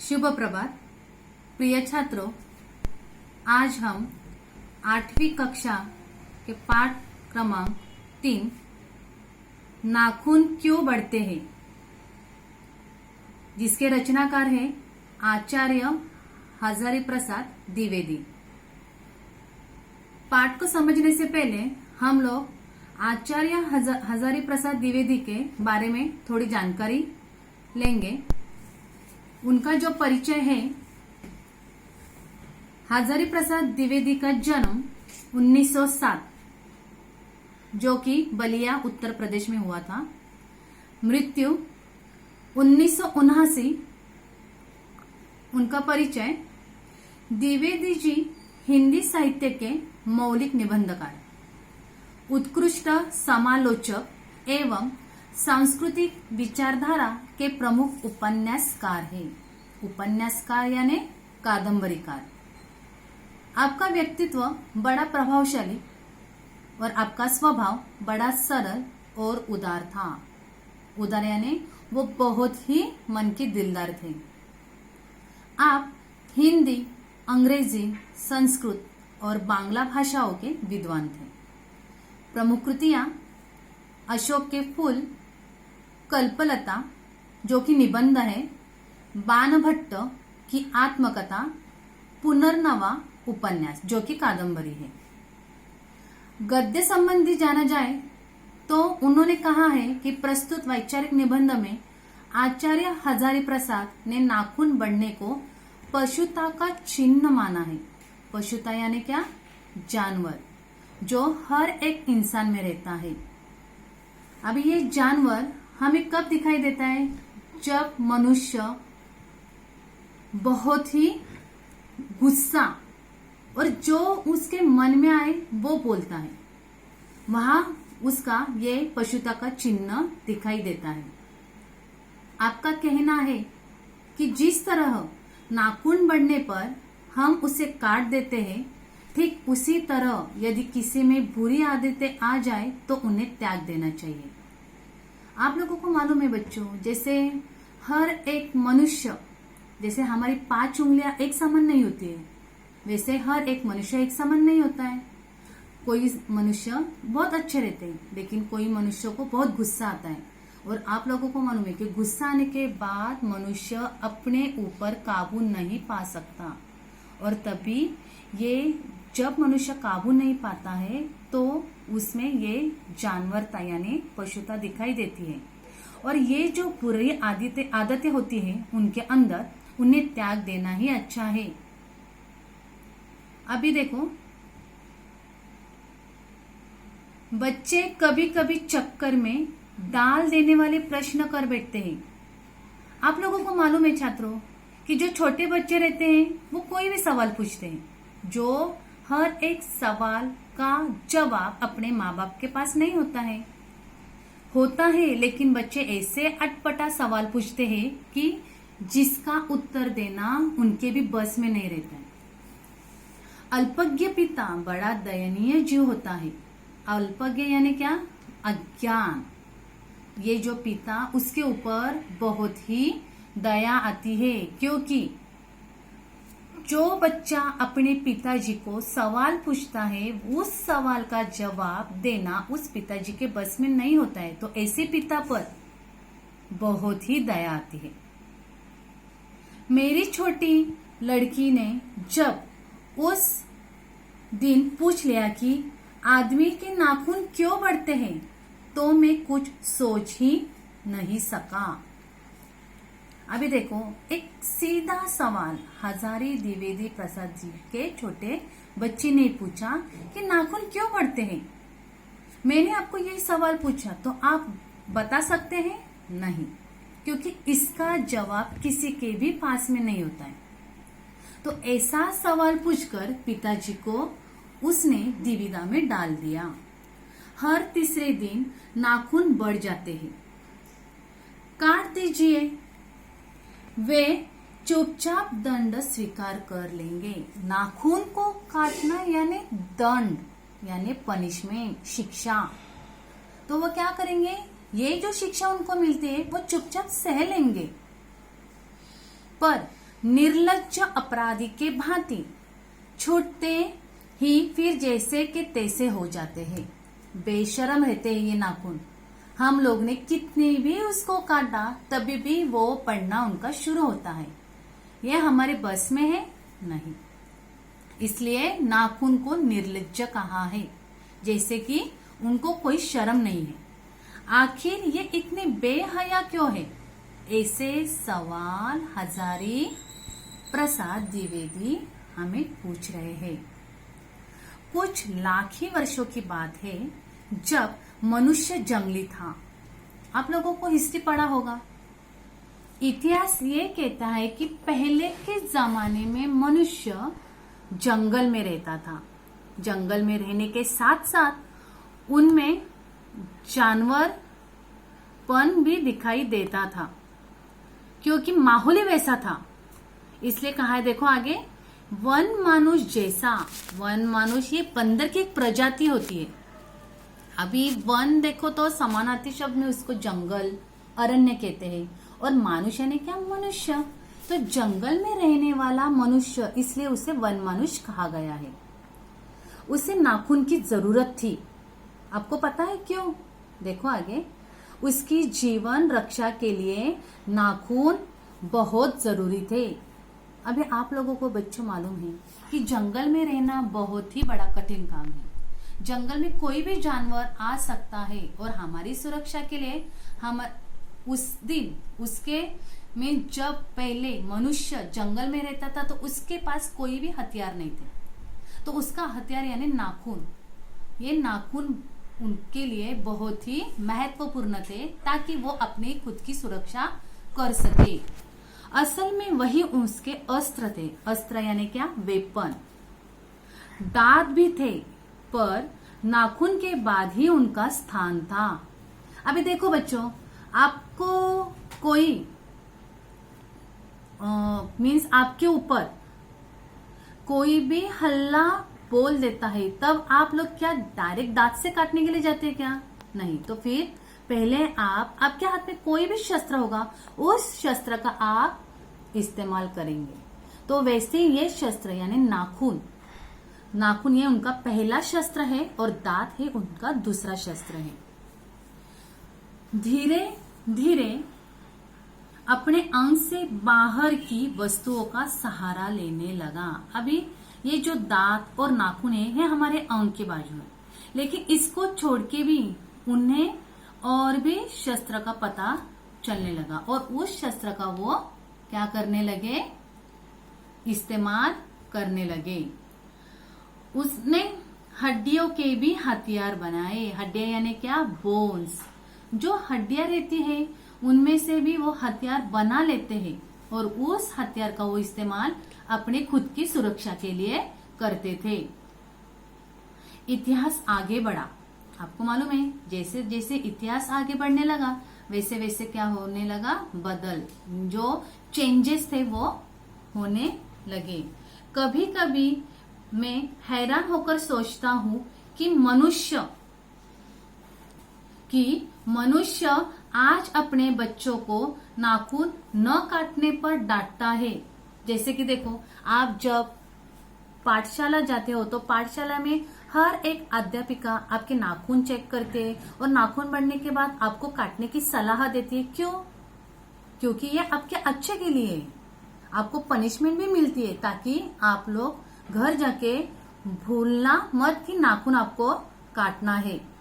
शुभ प्रभात प्रिय छात्रों, आज हम 8वीं कक्षा के पाठ क्रमांक 3 नाखून क्यों बढ़ते हैं, जिसके रचनाकार हैं आचार्य हजारी प्रसाद द्विवेदी। पाठ को समझने से पहले हम लोग आचार्य हजारी प्रसाद द्विवेदी के बारे में थोड़ी जानकारी लेंगे। उनका जो परिचय है, हजारी प्रसाद द्विवेदी का जन्म 1907 जो कि बलिया उत्तर प्रदेश में हुआ था। मृत्यु 1979। उनका परिचय, द्विवेदी जी हिंदी साहित्य के मौलिक निबंधकार, उत्कृष्ट समालोचक एवं सांस्कृतिक विचारधारा के प्रमुख उपन्यासकार हैं। उपन्यासकार यानी कादंबरीकार। आपका व्यक्तित्व बड़ा प्रभावशाली और आपका स्वभाव बड़ा सरल और उदार था। उदार यानी वो बहुत ही मन के दिलदार थे। आप हिंदी, अंग्रेजी, संस्कृत और बांग्ला भाषाओं के विद्वान थे। प्रमुख कृतियां अशोक के फूल, कल्पलता जो कि निबंध है, बाणभट्ट की आत्मकथा, पुनर्नवा उपन्यास जो कि कादंबरी है। गद्य संबंधी जाना जाए तो उन्होंने कहा है कि प्रस्तुत वैचारिक निबंध में आचार्य हजारी प्रसाद ने नाखून बढ़ने को पशुता का चिन्ह माना है। पशुता यानी क्या? जानवर, जो हर एक इंसान में रहता है। अभी ये जानवर हमें कब दिखाई देता है? जब मनुष्य बहुत ही गुस्सा और जो उसके मन में आए वो बोलता है, वहां उसका ये पशुता का चिन्ह दिखाई देता है। आपका कहना है कि जिस तरह नाखून बढ़ने पर हम उसे काट देते हैं, ठीक उसी तरह यदि किसी में बुरी आदतें आ जाए तो उन्हें त्याग देना चाहिए। आप लोगों को मालूम है बच्चों, जैसे हर एक मनुष्य, जैसे हमारी 5 उंगलियां एक समान नहीं होती है, वैसे हर एक मनुष्य एक समान नहीं होता है। कोई मनुष्य बहुत अच्छे रहते हैं, लेकिन कोई मनुष्य को बहुत गुस्सा आता है। और आप लोगों को मालूम है कि गुस्सा आने के बाद मनुष्य अपने ऊपर काबू नहीं पा सकता, और तभी ये जब मनुष्य काबू नहीं पाता है तो उसमें ये जानवरता यानी पशुता दिखाई देती है। और ये जो बुरी आदतें होती हैं उनके अंदर, उन्हें त्याग देना ही अच्छा है। अभी देखो, बच्चे कभी कभी चक्कर में डाल देने वाले प्रश्न कर बैठते हैं। आप लोगों को मालूम है छात्रों कि जो छोटे बच्चे रहते हैं वो कोई भी सवाल पूछते हैं, जो हर एक सवाल का जवाब अपने माँ बाप के पास नहीं होता है, लेकिन बच्चे ऐसे अटपटा सवाल पूछते हैं कि जिसका उत्तर देना उनके भी बस में नहीं रहता है। अल्पज्ञ पिता बड़ा दयनीय जीव होता है। अल्पज्ञ यानी क्या? अज्ञान। ये जो पिता, उसके ऊपर बहुत ही दया आती है, क्योंकि जो बच्चा अपने पिताजी को सवाल पूछता है, उस सवाल का जवाब देना उस पिताजी के बस में नहीं होता है, तो ऐसे पिता पर बहुत ही दया आती है। मेरी छोटी लड़की ने जब उस दिन पूछ लिया कि आदमी के नाखून क्यों बढ़ते हैं, तो मैं कुछ सोच ही नहीं सका। अभी देखो, एक सीधा सवाल हजारी द्विवेदी प्रसाद जी के छोटे बच्चे ने पूछा कि नाखून क्यों बढ़ते हैं। मैंने आपको यही सवाल पूछा तो आप बता सकते हैं? नहीं, क्योंकि इसका जवाब किसी के भी पास में नहीं होता है। तो ऐसा सवाल पूछकर पिताजी को उसने दुविधा में डाल दिया। हर तीसरे दिन नाखून बढ़ जाते हैं। काट दीजिए। वे चुपचाप दंड स्वीकार कर लेंगे। नाखून को काटना यानी दंड, यानी पनिशमेंट, शिक्षा। तो वो क्या करेंगे? ये जो शिक्षा उनको मिलती है वो चुपचाप सह लेंगे। पर निर्लज्ज अपराधी के भांति छूटते ही फिर जैसे के तैसे हो जाते हैं। बेशरम रहते हैं ये नाखून। हम लोग ने कितने भी उसको काटा तभी भी वो पड़ना उनका शुरू होता है। ये हमारे बस में है नहीं, इसलिए नाखून को निर्लज्ज कहा है, जैसे कि उनको कोई शर्म नहीं है। आखिर ये इतने बेहया क्यों है? ऐसे सवाल हजारी प्रसाद द्विवेदी हमें पूछ रहे हैं। कुछ लाख ही वर्षों की बात है जब मनुष्य जंगली था। आप लोगों को हिस्ट्री पढ़ा होगा। इतिहास ये कहता है कि पहले के जमाने में मनुष्य जंगल में रहता था। जंगल में रहने के साथ साथ उनमें जानवरपन भी दिखाई देता था, क्योंकि माहौल ही वैसा था। इसलिए कहा है, देखो आगे, वन मानुष जैसा। वन मानुष ये बंदर की एक प्रजाति होती है। अभी वन देखो तो समानार्थी शब्द में उसको जंगल, अरण्य कहते हैं, और मानुष यानी क्या? मनुष्य। तो जंगल में रहने वाला मनुष्य, इसलिए उसे वन मानुष कहा गया है। उसे नाखून की जरूरत थी। आपको पता है क्यों? देखो आगे, उसकी जीवन रक्षा के लिए नाखून बहुत जरूरी थे। अभी आप लोगों को बच्चों मालूम है कि जंगल में रहना बहुत ही बड़ा कठिन काम है। जंगल में कोई भी जानवर आ सकता है, और हमारी सुरक्षा के लिए हम उस दिन उसके में जब पहले मनुष्य जंगल में रहता था तो उसके पास कोई भी हथियार नहीं थे, तो उसका हथियार यानी नाखून, ये नाखून उनके लिए बहुत ही महत्वपूर्ण थे, ताकि वो अपनी खुद की सुरक्षा कर सके। असल में वही उसके अस्त्र थे। अस्त्र यानी क्या? वेपन। दांत भी थे, पर नाखून के बाद ही उनका स्थान था। अभी देखो बच्चों, आपको कोई मीन्स आपके ऊपर कोई भी हल्ला बोल देता है, तब आप लोग क्या डायरेक्ट दांत से काटने के लिए जाते हैं क्या? नहीं। तो फिर पहले आपके हाथ में कोई भी शस्त्र होगा, उस शस्त्र का आप इस्तेमाल करेंगे। तो वैसे ही ये शस्त्र यानी नाखून, नाखून ये उनका पहला शस्त्र है, और दांत है उनका दूसरा शस्त्र है। धीरे धीरे अपने अंग से बाहर की वस्तुओं का सहारा लेने लगा। अभी ये जो दांत और नाखून है, ये हमारे अंग के बाजू है, लेकिन इसको छोड़ के भी उन्हें और भी शस्त्र का पता चलने लगा, और उस शस्त्र का वो क्या करने लगे? इस्तेमाल करने लगे। उसने हड्डियों के भी हथियार बनाए। हड्डियां यानी क्या? बोन्स। जो हड्डियां रहती है उनमें से भी वो हथियार बना लेते हैं, और उस हथियार का वो इस्तेमाल अपने खुद की सुरक्षा के लिए करते थे। इतिहास आगे बढ़ा। आपको मालूम है, जैसे जैसे इतिहास आगे बढ़ने लगा वैसे वैसे क्या होने लगा? बदल, जो चेंजेस थे वो होने लगे। कभी कभी मैं हैरान होकर सोचता हूँ कि मनुष्य आज अपने बच्चों को नाखून न काटने पर डांटता है। जैसे कि देखो, आप जब पाठशाला जाते हो तो पाठशाला में हर एक अध्यापिका आपके नाखून चेक करते हैं, और नाखून बढ़ने के बाद आपको काटने की सलाह देती है। क्यों? क्योंकि ये आपके अच्छे के लिए है। आपको पनिशमेंट भी मिलती है, ताकि आप लोग घर जाके भूलना मत कि नाखून आपको काटना है।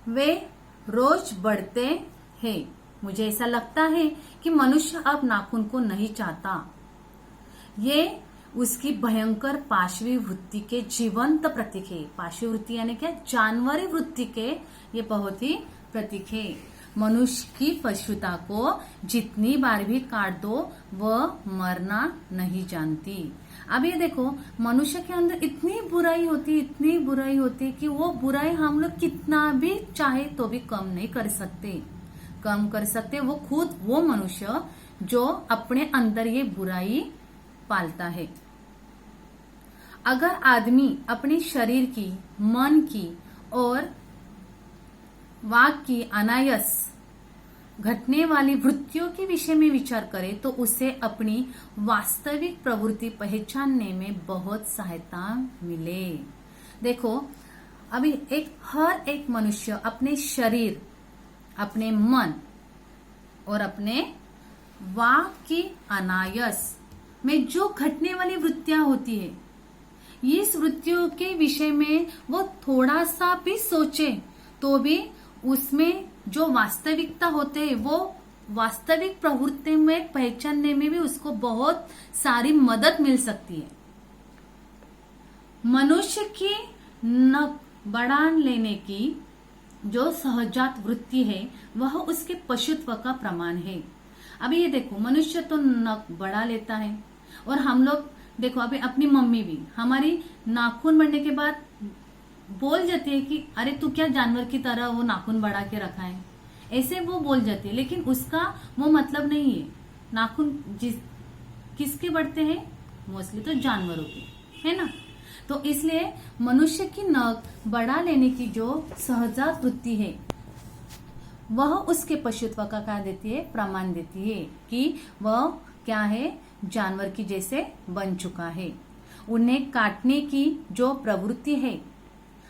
वे रोज बढ़ते हैं। मुझे ऐसा लगता है कि मनुष्य अब नाखून को नहीं चाहता। ये उसकी भयंकर पाशवी वृत्ति के जीवंत प्रतीक है। पाशवी वृत्ति यानी क्या? जानवरी वृत्ति के ये बहुत ही प्रतीक है। मनुष्य की पशुता को जितनी बार भी काट दो वह मरना नहीं जानती। अब ये देखो, मनुष्य के अंदर इतनी बुराई होती, इतनी बुराई होती कि वो बुराई हम लोग कितना भी चाहे तो भी कम नहीं कर सकते। वो खुद वो मनुष्य जो अपने अंदर ये बुराई पालता है। अगर आदमी अपने शरीर की, मन की और वाक की अनायास घटने वाली वृत्तियों के विषय में विचार करे तो उसे अपनी वास्तविक प्रवृत्ति पहचानने में बहुत सहायता मिले। देखो, अभी हर एक मनुष्य अपने शरीर, अपने मन और अपने वाक की अनायास में जो घटने वाली वृत्तियां होती है, इस वृत्तियों के विषय में वो थोड़ा सा भी सोचे तो भी उसमें जो वास्तविकता होते है वो वास्तविक प्रवृत्ति में पहचानने में भी उसको बहुत सारी मदद मिल सकती है। मनुष्य की नख बढ़ा लेने की जो सहजात वृत्ति है वह उसके पशुत्व का प्रमाण है। अभी ये देखो, मनुष्य तो नख बढ़ा लेता है और हम लोग देखो, अभी अपनी मम्मी भी हमारी नाखून बढ़ने के बाद बोल जाती है कि अरे तू क्या जानवर की तरह वो नाखून बढ़ा के रखा है, ऐसे वो बोल जाती है, लेकिन उसका वो मतलब नहीं है। नाखून किसके बढ़ते हैं? मोस्टली तो जानवरों के, है ना। तो इसलिए मनुष्य की नख बढ़ा लेने की जो सहजात वृत्ति है वह उसके पशुत्व का क्या देती है? प्रमाण देती है कि वह क्या है? जानवर की जैसे बन चुका है। उन्हें काटने की जो प्रवृत्ति है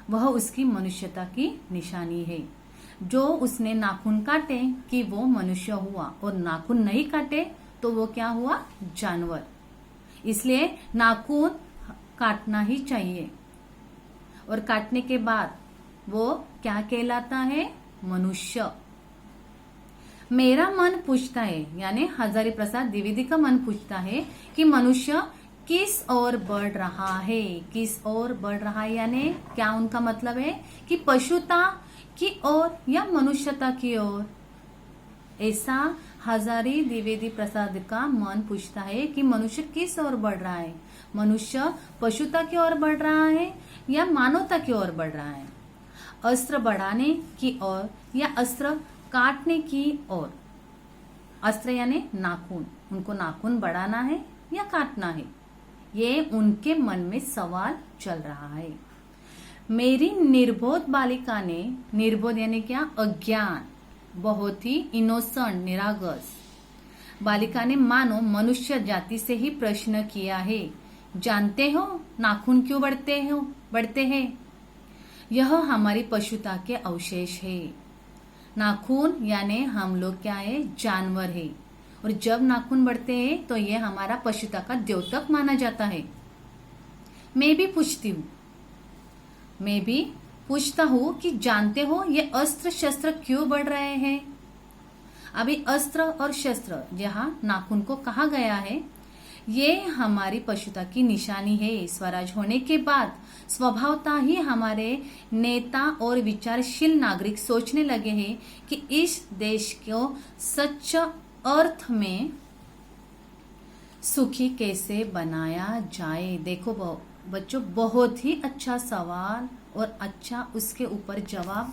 वह उसकी मनुष्यता की निशानी है। जो उसने नाखून काटे कि वो मनुष्य हुआ, और नाखून नहीं काटे तो वो क्या हुआ? जानवर। इसलिए नाखून काटना ही चाहिए, और काटने के बाद वो क्या कहलाता है? मनुष्य। मेरा मन पूछता है, यानी हजारी प्रसाद द्विवेदी का मन पूछता है कि मनुष्य किस ओर बढ़ रहा है? किस ओर बढ़ रहा है, यानी क्या उनका मतलब है कि पशुता की ओर या मनुष्यता की ओर? ऐसा हजारी द्विवेदी प्रसाद का मन पूछता है कि मनुष्य किस ओर बढ़ रहा है? मनुष्य पशुता की ओर बढ़ रहा है या मानवता की ओर बढ़ रहा है? अस्त्र बढ़ाने की ओर या अस्त्र काटने की ओर? अस्त्र यानी नाखून, उनको नाखून बढ़ाना है या काटना है, ये उनके मन में सवाल चल रहा है। मेरी निर्बोध बालिका ने, निर्बोध यानी क्या? अज्ञान, बहुत ही इनोसेंट, निरागस बालिका ने मानो मनुष्य जाति से ही प्रश्न किया है, जानते हो नाखून क्यों बढ़ते हैं? यह हमारी पशुता के अवशेष है। नाखून यानी हम लोग क्या है? जानवर है, और जब नाखून बढ़ते हैं तो ये हमारा पशुता का द्योतक माना जाता है। मैं भी पूछता हूं कि जानते हो ये अस्त्र शस्त्र क्यों बढ़ रहे हैं? अभी अस्त्र और शस्त्र जहां नाखून को कहा गया है, ये हमारी पशुता की निशानी है। स्वराज होने के बाद स्वभावता ही हमारे नेता और विचारशील नागरिक सोचने लगे हैं कि इस देश को सच्चा अर्थ में सुखी कैसे बनाया जाए। देखो बच्चों, बहुत ही अच्छा सवाल और अच्छा उसके ऊपर जवाब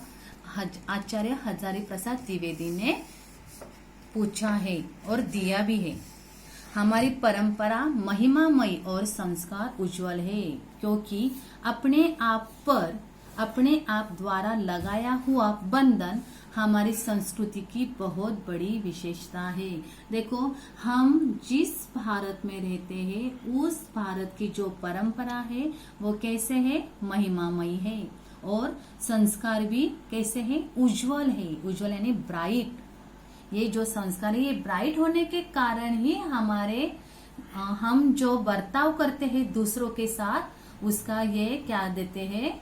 आचार्य हजारी प्रसाद द्विवेदी ने पूछा है और दिया भी है। हमारी परंपरा महिमामयी और संस्कार उज्जवल है, क्योंकि अपने आप द्वारा लगाया हुआ बंधन हमारी संस्कृति की बहुत बड़ी विशेषता है। देखो, हम जिस भारत में रहते हैं उस भारत की जो परंपरा है वो कैसे है? महिमामयी है, और संस्कार भी कैसे है? उज्जवल है। उज्जवल यानी ब्राइट। ये जो संस्कार है ये ब्राइट होने के कारण ही हम जो बर्ताव करते हैं दूसरों के साथ, उसका ये क्या देते हैं?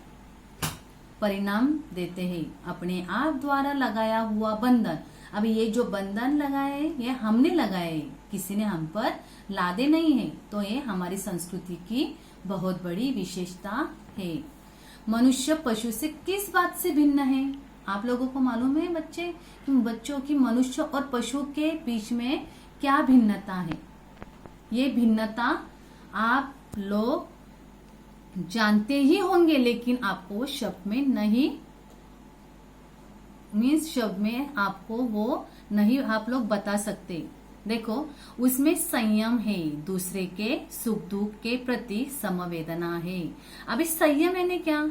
परिणाम देते हैं। अपने आप द्वारा लगाया हुआ बंधन, अभी ये जो बंधन लगाए ये हमने लगाए, किसी ने हम पर लादे नहीं है, तो ये हमारी संस्कृति की बहुत बड़ी विशेषता है। मनुष्य पशु से किस बात से भिन्न है? आप लोगों को मालूम है बच्चों की मनुष्य और पशु के बीच में क्या भिन्नता है? ये भिन्नता आप लोग जानते ही होंगे, लेकिन आपको शब्द में नहीं, शब्द में आपको वो नहीं आप लोग बता सकते। देखो, उसमें संयम है, दूसरे के सुख दुख के प्रति समवेदना है। अभी संयम यानी क्या?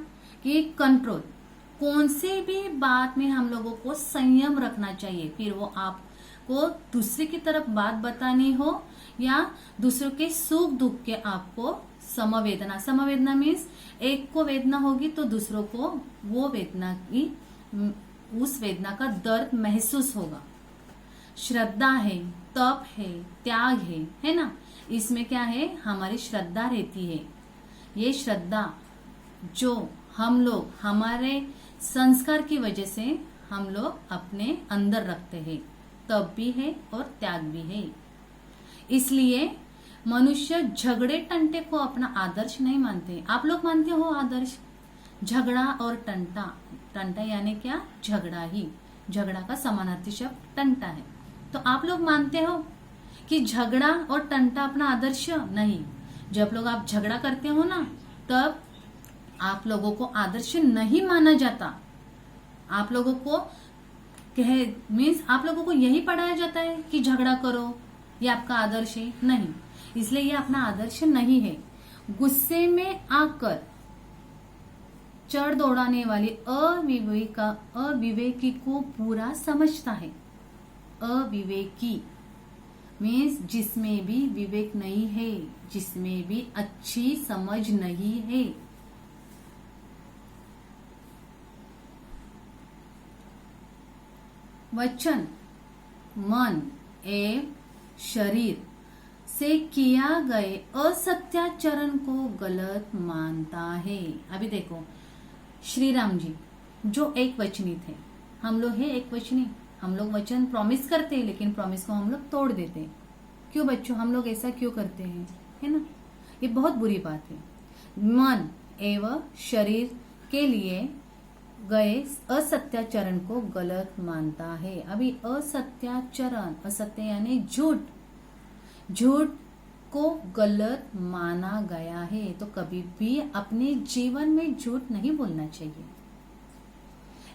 कि कंट्रोल, कौन से भी बात में हम लोगों को संयम रखना चाहिए, फिर वो आपको दूसरे की तरफ बात बतानी हो या दूसरों के सुख दुख के आपको समवेदना, समवेदना मीन्स एक को वेदना होगी तो दूसरों को वो वेदना की, उस वेदना का दर्द महसूस होगा। श्रद्धा है, तप है, त्याग है ना, इसमें क्या है, हमारी श्रद्धा रहती है। ये श्रद्धा जो हम लोग हमारे संस्कार की वजह से हम लोग अपने अंदर रखते हैं, तप भी है और त्याग भी है। इसलिए मनुष्य झगड़े टंटे को अपना आदर्श नहीं मानते। आप लोग मानते हो आदर्श? झगड़ा और टंटा, टंटा यानी क्या, झगड़ा ही, झगड़ा का समानार्थी शब्द टंटा है। तो आप लोग मानते हो कि झगड़ा और टंटा अपना आदर्श? नहीं। जब लोग आप झगड़ा करते हो ना, तब आप लोगों को आदर्श नहीं माना जाता। आप लोगों को मीन्स आप लोगों को यही पढ़ाया जाता है कि झगड़ा करो, ये आपका आदर्श है। नहीं, इसलिए ये अपना आदर्श नहीं है। गुस्से में आकर चढ़ दौड़ाने वाली अविवेकी को पूरा समझता है। अविवेकी मीन्स जिसमें भी विवेक नहीं है, जिसमें भी अच्छी समझ नहीं है। वचन, मन एवं शरीर से किया गए असत्याचरण को गलत मानता है। अभी देखो, श्री राम जी जो एक वचनी थे, हम लोग है एक वचनी, हम लोग वचन प्रॉमिस करते हैं लेकिन प्रॉमिस को हम लोग तोड़ देते हैं। क्यों बच्चों, हम लोग ऐसा क्यों करते हैं, है ना? ये बहुत बुरी बात है। मन एवं शरीर के लिए गए असत्याचरण को गलत मानता है। अभी असत्याचरण, असत्य यानी झूठ, झूठ को गलत माना गया है। तो कभी भी अपने जीवन में झूठ नहीं बोलना चाहिए।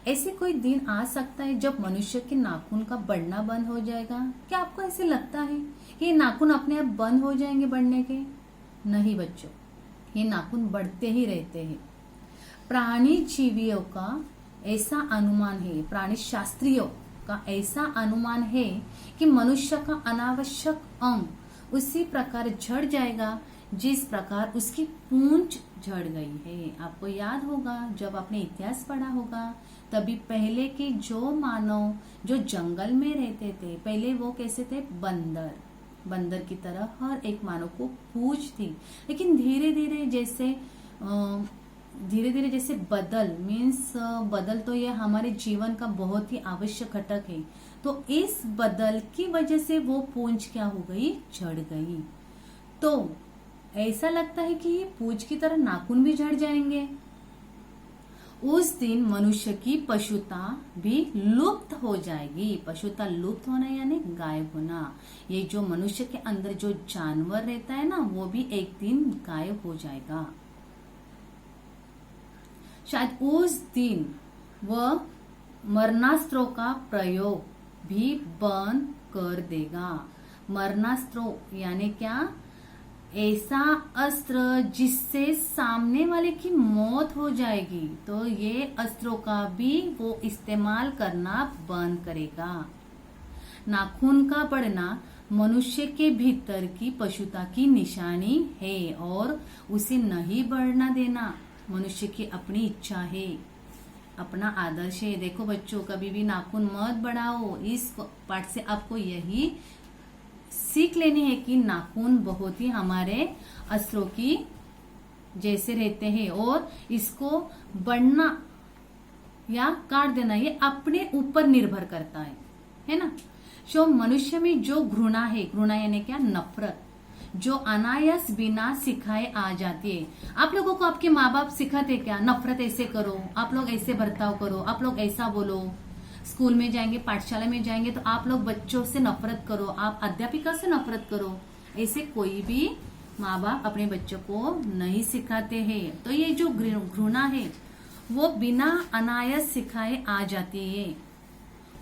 ऐसे कोई दिन आ सकता है जब मनुष्य के नाखून का बढ़ना बंद हो जाएगा। क्या आपको ऐसे लगता है कि ये नाखून अपने आप बंद हो जाएंगे बढ़ने के? नहीं बच्चों, ये नाखून बढ़ते ही रहते हैं। प्राणी जीवियों का ऐसा अनुमान है, प्राणी शास्त्रियों का ऐसा अनुमान है कि मनुष्य का अनावश्यक अंग उसी प्रकार झड़ जाएगा जिस प्रकार उसकी पूंछ झड़ गई है। आपको याद होगा जब आपने इतिहास पढ़ा होगा, तभी पहले के जो मानव जो जंगल में रहते थे, पहले वो कैसे थे, बंदर, बंदर की तरह हर एक मानव को पूंछ थी। लेकिन धीरे धीरे जैसे बदल मीन्स बदल तो ये हमारे जीवन का बहुत ही आवश्यक घटक है। तो इस बदल की वजह से वो पूंछ क्या हो गई, झड़ गई। तो ऐसा लगता है कि ये पूंछ की तरह नाखून भी झड़ जाएंगे। उस दिन मनुष्य की पशुता भी लुप्त हो जाएगी। पशुता लुप्त होना यानी गायब होना। ये जो मनुष्य के अंदर जो जानवर रहता है ना, वो भी एक दिन गायब हो जाएगा। शायद उस दिन वह मरणास्त्रों का प्रयोग भी बंद कर देगा। मरणास्त्रों यानी क्या, ऐसा अस्त्र जिससे सामने वाले की मौत हो जाएगी, तो ये अस्त्रों का भी वो इस्तेमाल करना बंद करेगा। नाखून का बढ़ना मनुष्य के भीतर की पशुता की निशानी है और उसे नहीं बढ़ना देना मनुष्य की अपनी इच्छा है, अपना आदर्श है। देखो बच्चों, कभी भी नाखून मत बढ़ाओ। इस पाठ से आपको यही सीख लेनी है कि नाखून बहुत ही हमारे अस्त्रों की जैसे रहते हैं और इसको बढ़ना या काट देना ये अपने ऊपर निर्भर करता है ना। जो मनुष्य में जो घृणा है, घृणा यानी क्या, नफरत, जो अनायास बिना सिखाए आ जाती है। आप लोगों को आपके माँ बाप सिखाते क्या, नफरत ऐसे करो, आप लोग ऐसे बर्ताव करो, आप लोग ऐसा बोलो। स्कूल में जाएंगे, पाठशाला में जाएंगे तो आप लोग बच्चों से नफरत करो, आप अध्यापिका से नफरत करो। ऐसे कोई भी माँ बाप अपने बच्चों को नहीं सिखाते हैं। तो ये जो घृणा है वो बिना अनायास सिखाए आ जाती है।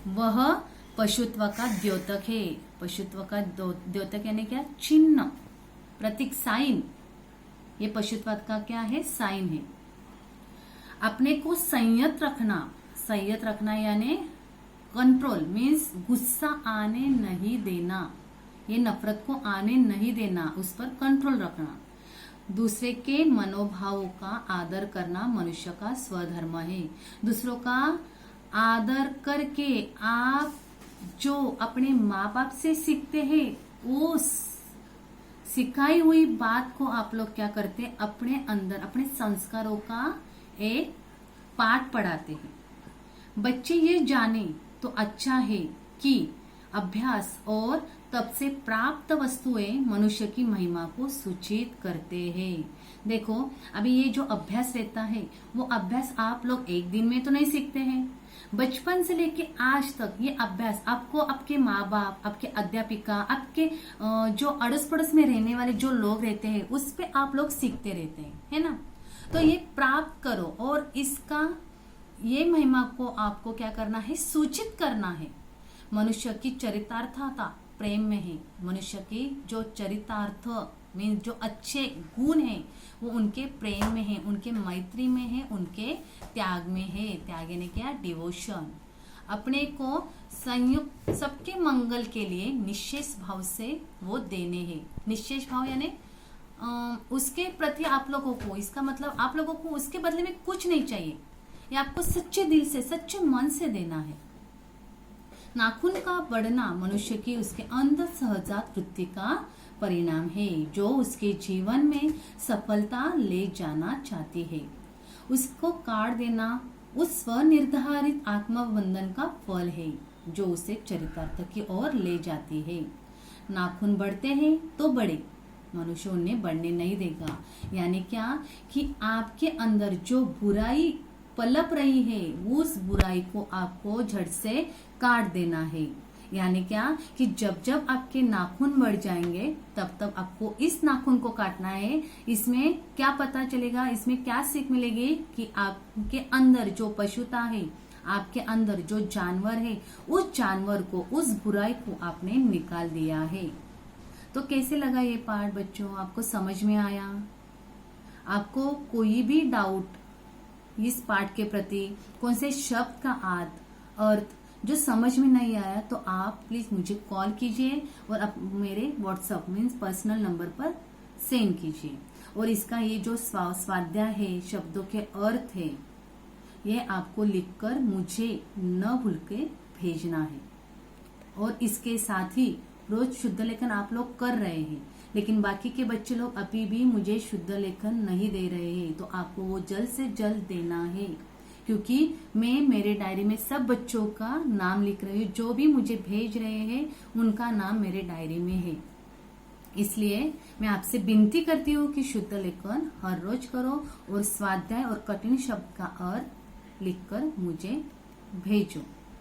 वह पशुत्व का द्योतक है। पशुत्व का द्योतक यानी क्या, चिन्ह, प्रतीक, साइन। ये पशुत्व का क्या है, साइन है। अपने को संयत रखना यानी कंट्रोल मीन्स गुस्सा आने नहीं देना, ये नफरत को आने नहीं देना, उस पर कंट्रोल रखना। दूसरे के मनोभावों का आदर करना मनुष्य का स्वधर्म है। दूसरों का आदर करके आप जो अपने माँ बाप से सीखते हैं वो सिखाई हुई बात को आप लोग क्या करते हैं, अपने अंदर अपने संस्कारों का एक पाठ पढ़ाते हैं। बच्चे ये जाने तो अच्छा है कि अभ्यास और तब से प्राप्त वस्तुएं मनुष्य की महिमा को सूचित करते हैं। देखो अभी ये जो अभ्यास रहता है वो अभ्यास आप लोग एक दिन में तो नहीं सीखते हैं, बचपन से लेके आज तक ये अभ्यास आपको आपके माँ बाप, आपके अध्यापिका, आपके जो अड़ोस पड़ोस में रहने वाले जो लोग रहते हैं उस पे आप लोग सीखते रहते हैं, है ना। तो ये प्राप्त करो और इसका ये महिमा को आपको क्या करना है, सूचित करना है। मनुष्य की चरितार्थता प्रेम में है। मनुष्य की जो चरितार्थ मीन जो अच्छे गुण हैं वो उनके प्रेम में है, उनके मैत्री में है, उनके त्याग में है। त्याग यानी क्या, डिवोशन। अपने को संयुक्त सबके मंगल के लिए निश्चेष भाव से वो देने हैं। निश्चेष भाव यानी उसके प्रति आप लोगों को, इसका मतलब आप लोगों को उसके बदले में कुछ नहीं चाहिए, ये आपको सच्चे दिल से सच्चे मन से देना है। नाखून का बढ़ना मनुष्य की उसके अंदर सहजात वृत्ति का परिणाम है जो उसके जीवन में सफलता ले जाना चाहती है। उसको काट देना उस स्वनिर्धारित आत्मबंधन का फल है जो उसे चरितार्थ की ओर ले जाती है। नाखून बढ़ते हैं तो बढ़े, मनुष्य उन्हें बढ़ने नहीं देगा। यानी क्या कि आपके अंदर जो बुराई पलप रही है उस बुराई को आपको झट से काट देना है। यानी क्या कि जब जब आपके नाखून बढ़ जाएंगे तब तब आपको इस नाखून को काटना है। इसमें क्या पता चलेगा, इसमें क्या सीख मिलेगी कि आपके अंदर जो पशुता है, आपके अंदर जो जानवर है, उस जानवर को, उस बुराई को आपने निकाल दिया है। तो कैसे लगा ये पाठ बच्चों, आपको समझ में आया? आपको कोई भी डाउट इस पाठ के प्रति, कौन से शब्द का अर्थ जो समझ में नहीं आया तो आप प्लीज मुझे कॉल कीजिए और आप मेरे व्हाट्सएप मीन्स पर्सनल नंबर पर सेंड कीजिए। और इसका ये जो स्वाध्याय है, शब्दों के अर्थ है, ये आपको लिखकर मुझे न भूल के भेजना है। और इसके साथ ही रोज शुद्ध लेखन आप लोग कर रहे हैं, लेकिन बाकी के बच्चे लोग अभी भी मुझे शुद्ध लेखन नहीं दे रहे हैं, तो आपको वो जल्द से जल्द देना है। क्योंकि मैं मेरे डायरी में सब बच्चों का नाम लिख रही हूँ, जो भी मुझे भेज रहे हैं उनका नाम मेरे डायरी में है। इसलिए मैं आपसे विनती करती हूँ कि शुद्ध लेखन हर रोज करो और स्वाध्याय और कठिन शब्द का अर्थ लिखकर मुझे भेजो।